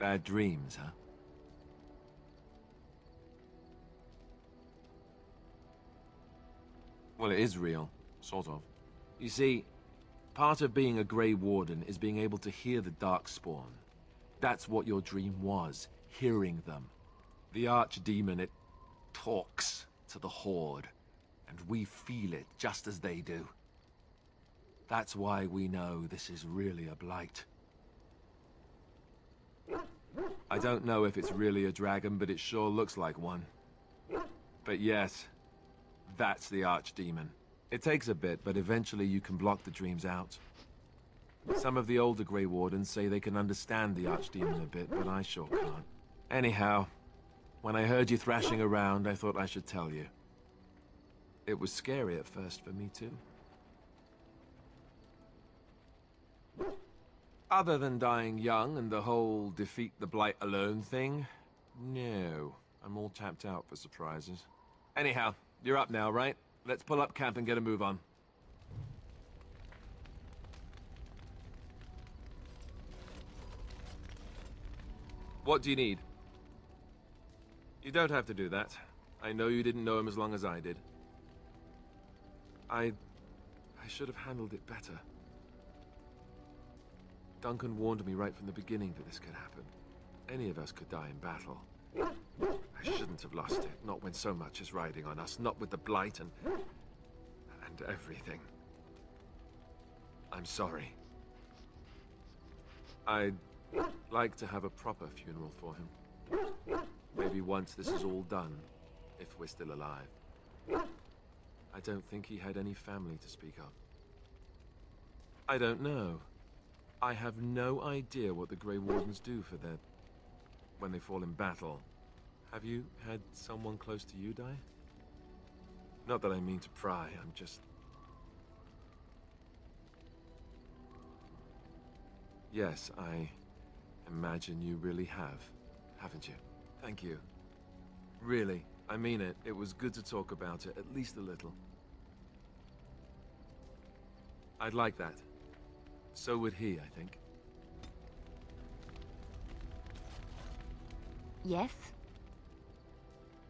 Bad dreams, huh? Well, it is real, sort of. You see, part of being a Grey Warden is being able to hear the Darkspawn. That's what your dream was, hearing them. The Archdemon, it talks to the Horde, and we feel it just as they do. That's why we know this is really a blight. I don't know if it's really a dragon, but it sure looks like one. But yes, that's the Archdemon. It takes a bit, but eventually you can block the dreams out. Some of the older Grey Wardens say they can understand the Archdemon a bit, but I sure can't. Anyhow, when I heard you thrashing around, I thought I should tell you. It was scary at first for me too. Other than dying young and the whole defeat the Blight alone thing, no. I'm all tapped out for surprises. Anyhow, you're up now, right? Let's pull up camp and get a move on. What do you need? You don't have to do that. I know you didn't know him as long as I did. I should have handled it better. Duncan warned me right from the beginning that this could happen. Any of us could die in battle. I shouldn't have lost it, not when so much is riding on us, not with the Blight and everything. I'm sorry. I'd like to have a proper funeral for him. Maybe once this is all done, if we're still alive. I don't think he had any family to speak of. I don't know. I have no idea what the Grey Wardens do for their... when they fall in battle. Have you had someone close to you die? Not that I mean to pry, I'm just... Yes, I imagine you really have, haven't you? Thank you. Really, I mean it. It was good to talk about it, at least a little. I'd like that. So would he, I think. Yes?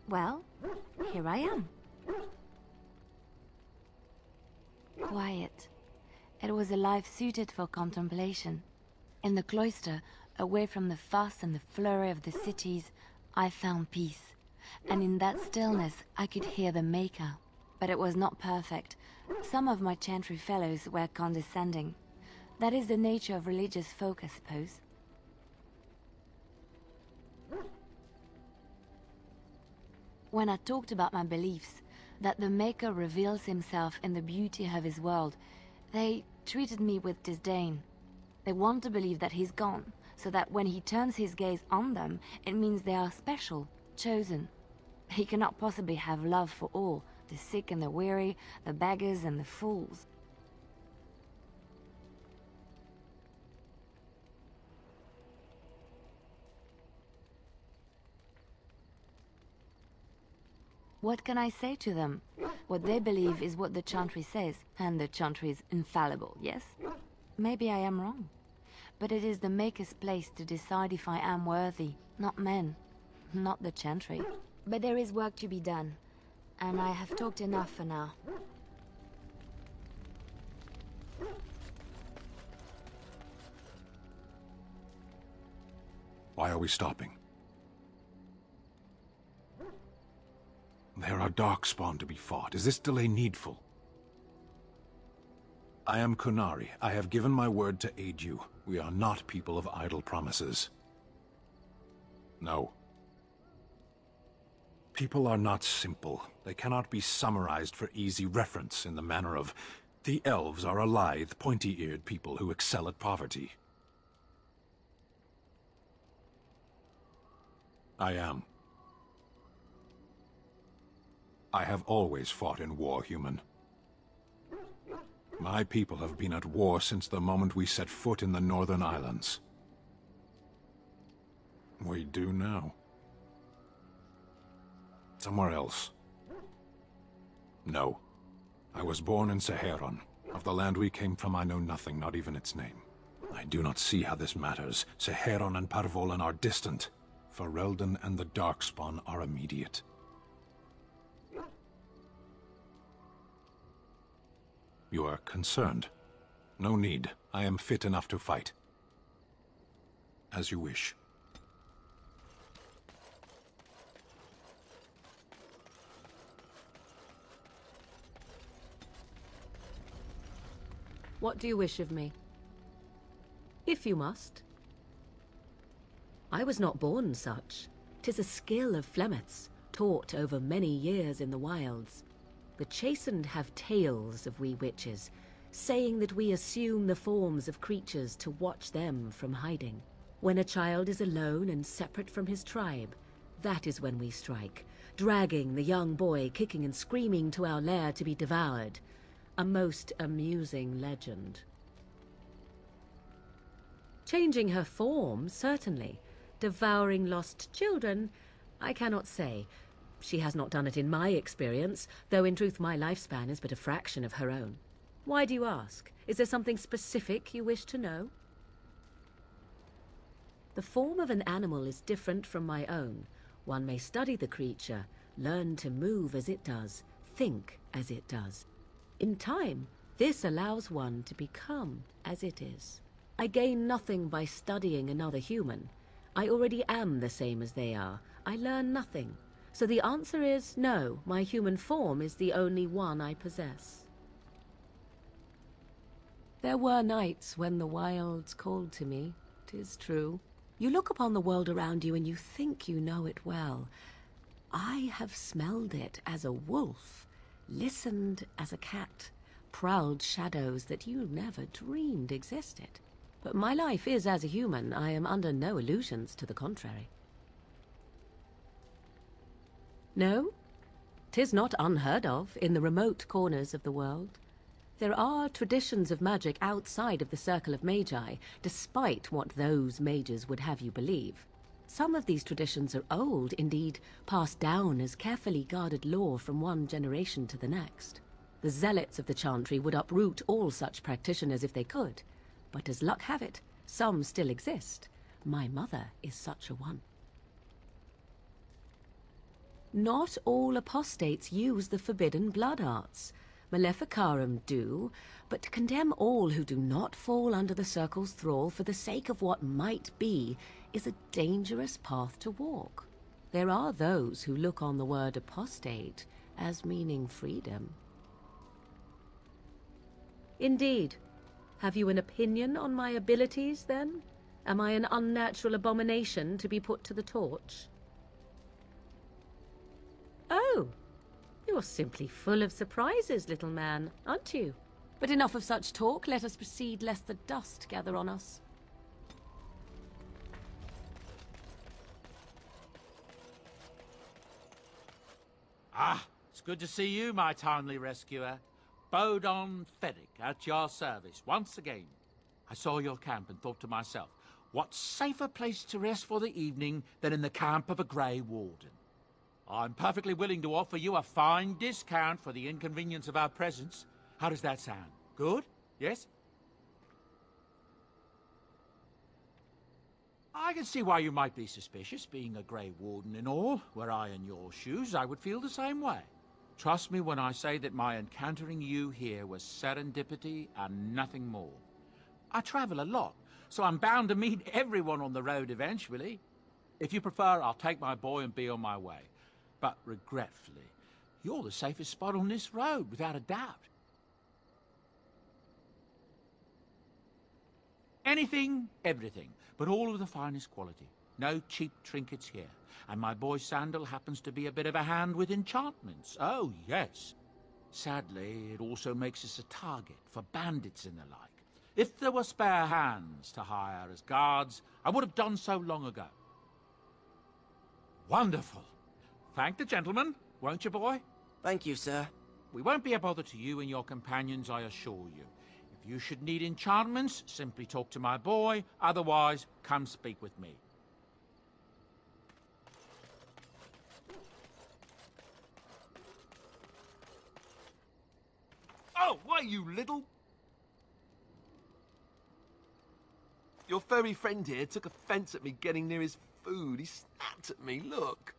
Well, here I am. Quiet. It was a life suited for contemplation. In the cloister, away from the fuss and the flurry of the cities, I found peace. And in that stillness, I could hear the Maker. But it was not perfect. Some of my Chantry fellows were condescending. That is the nature of religious folk, I suppose. When I talked about my beliefs, that the Maker reveals himself in the beauty of his world, they treated me with disdain. They want to believe that he's gone, so that when he turns his gaze on them, it means they are special, chosen. He cannot possibly have love for all, the sick and the weary, the beggars and the fools. What can I say to them? What they believe is what the Chantry says, and the Chantry is infallible, yes? Maybe I am wrong. But it is the Maker's place to decide if I am worthy, not men, not the Chantry. But there is work to be done, and I have talked enough for now. Why are we stopping? There are Darkspawn to be fought. Is this delay needful? I am Qunari. I have given my word to aid you. We are not people of idle promises. No. People are not simple. They cannot be summarized for easy reference in the manner of, the elves are a lithe, pointy-eared people who excel at poverty. I am. I have always fought in war, human. My people have been at war since the moment we set foot in the Northern Islands. We do now. Somewhere else. No. I was born in Seheron. Of the land we came from, I know nothing, not even its name. I do not see how this matters. Seheron and Parvolan are distant. Ferelden and the Darkspawn are immediate. You are concerned. No need. I am fit enough to fight. As you wish. What do you wish of me? If you must. I was not born such. 'Tis a skill of Flemeth's, taught over many years in the wilds. The chastened have tales of we witches, saying that we assume the forms of creatures to watch them from hiding. When a child is alone and separate from his tribe, that is when we strike, dragging the young boy kicking and screaming to our lair to be devoured. A most amusing legend. Changing her form, certainly. Devouring lost children, I cannot say. She has not done it in my experience, though in truth my lifespan is but a fraction of her own. Why do you ask? Is there something specific you wish to know? The form of an animal is different from my own. One may study the creature, learn to move as it does, think as it does. In time, this allows one to become as it is. I gain nothing by studying another human. I already am the same as they are. I learn nothing. So the answer is no, my human form is the only one I possess. There were nights when the wilds called to me, 'tis true. You look upon the world around you and you think you know it well. I have smelled it as a wolf, listened as a cat, prowled shadows that you never dreamed existed. But my life is as a human. I am under no illusions to the contrary. No, 'tis not unheard of in the remote corners of the world. There are traditions of magic outside of the circle of magi, despite what those mages would have you believe. Some of these traditions are old, indeed, passed down as carefully guarded lore from one generation to the next. The zealots of the Chantry would uproot all such practitioners if they could, but as luck have it, some still exist. My mother is such a one. Not all apostates use the forbidden blood arts. Maleficarum do, but to condemn all who do not fall under the circle's thrall for the sake of what might be is a dangerous path to walk. There are those who look on the word apostate as meaning freedom. Indeed. Have you an opinion on my abilities, then? Am I an unnatural abomination to be put to the torch? Oh, you're simply full of surprises, little man, aren't you? But enough of such talk. Let us proceed, lest the dust gather on us. Ah, it's good to see you, my timely rescuer. Bodon Feddick, at your service, once again. I saw your camp and thought to myself, what safer place to rest for the evening than in the camp of a Grey Warden? I'm perfectly willing to offer you a fine discount for the inconvenience of our presence. How does that sound? Good? Yes? I can see why you might be suspicious, being a Grey Warden and all. Were I in your shoes, I would feel the same way. Trust me when I say that my encountering you here was serendipity and nothing more. I travel a lot, so I'm bound to meet everyone on the road eventually. If you prefer, I'll take my boy and be on my way. But regretfully, you're the safest spot on this road, without a doubt. Anything, everything, but all of the finest quality. No cheap trinkets here. And my boy Sandal happens to be a bit of a hand with enchantments. Oh, yes. Sadly, it also makes us a target for bandits and the like. If there were spare hands to hire as guards, I would have done so long ago. Wonderful. Thank the gentleman, won't you, boy? Thank you, sir. We won't be a bother to you and your companions, I assure you. If you should need enchantments, simply talk to my boy. Otherwise, come speak with me. Oh, why, you little... Your furry friend here took offense at me getting near his food. He snapped at me, look.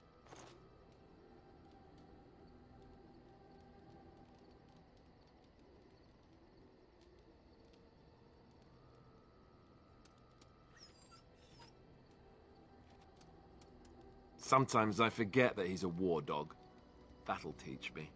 Sometimes I forget that he's a war dog. That'll teach me.